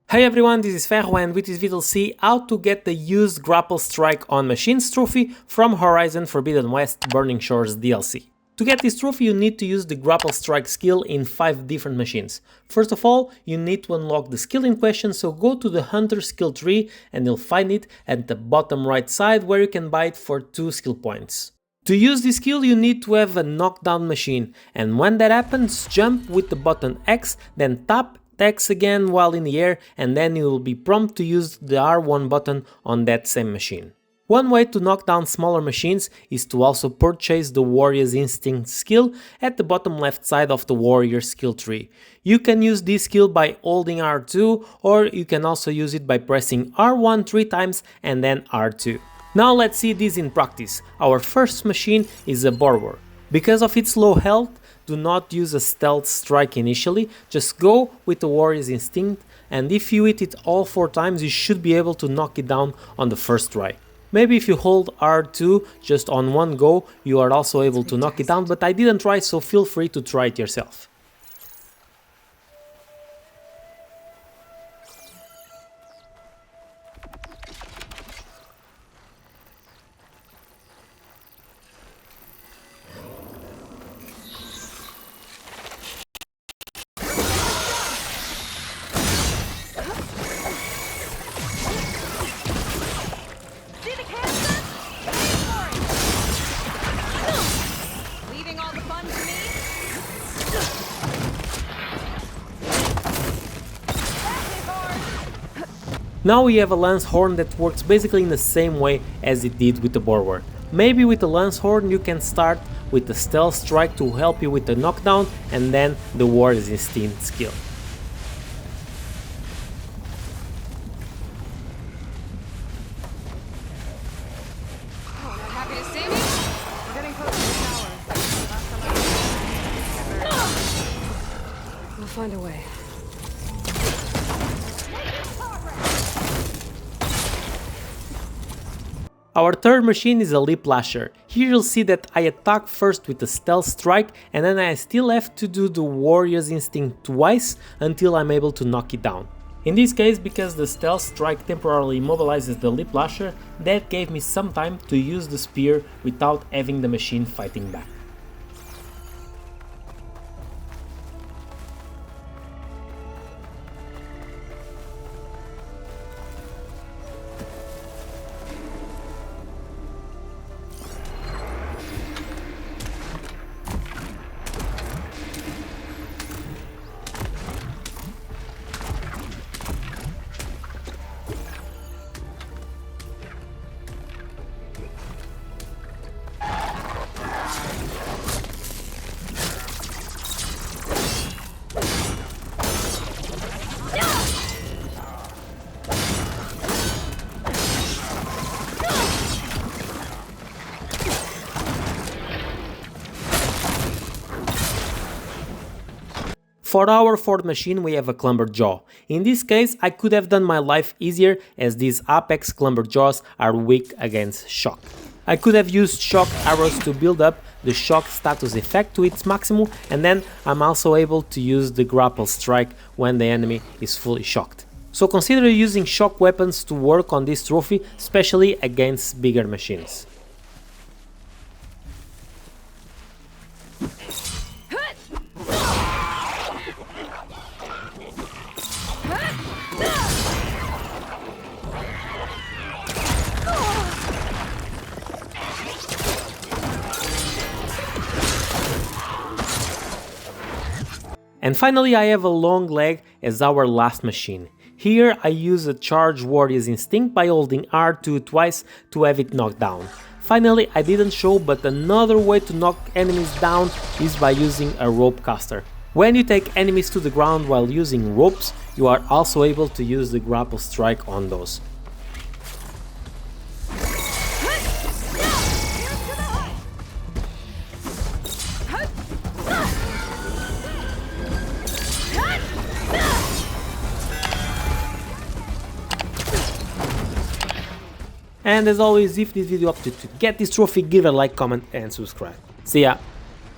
Hey everyone, this is Ferro and with this video we'll see how to get the used Grapple Strike on Machines trophy from Horizon Forbidden West Burning Shores DLC. To get this trophy you need to use the Grapple Strike skill in 5 different machines. First of all, you need to unlock the skill in question, so go to the Hunter skill tree and you'll find it at the bottom right side where you can buy it for 2 skill points. To use this skill you need to have a knockdown machine, and when that happens jump with the button X, then tap X again while in the air, and then you will be prompted to use the R1 button on that same machine. One way to knock down smaller machines is to also purchase the Warrior's Instinct skill at the bottom left side of the Warrior skill tree. You can use this skill by holding R2, or you can also use it by pressing R1 3 times and then R2. Now let's see this in practice. Our first machine is a Burrower. Because of its low health, do not use a stealth strike initially, just go with the Warrior's Instinct, and if you hit it all 4 times you should be able to knock it down on the first try. Maybe if you hold R2 just on one go you are also able to knock it down, but I didn't try, so feel free to try it yourself. Now we have a Lancehorn that works basically in the same way as it did with the Burrower. Maybe with the Lancehorn you can start with the Stealth Strike to help you with the knockdown and then the Warrior's Instinct skill. We'll find a way. Our third machine is a Leaplasher. Here you'll see that I attack first with the Stealth Strike and then I still have to do the Warrior's Instinct twice until I'm able to knock it down. In this case, because the Stealth Strike temporarily immobilizes the Leaplasher, that gave me some time to use the spear without having the machine fighting back. For our fourth machine we have a Clamberjaw. In this case I could have done my life easier as these Apex Clamberjaws are weak against shock. I could have used shock arrows to build up the shock status effect to its maximum, and then I'm also able to use the Grapple Strike when the enemy is fully shocked. So consider using shock weapons to work on this trophy, especially against bigger machines. And finally I have a Longleg as our last machine. Here I use a charged Warrior's Instinct by holding R2 twice to have it knocked down. Finally, I didn't show, but another way to knock enemies down is by using a rope caster. When you take enemies to the ground while using ropes, you are also able to use the Grapple Strike on those. And as always, if this video helped you to get this trophy, give it a like, comment and subscribe. See ya!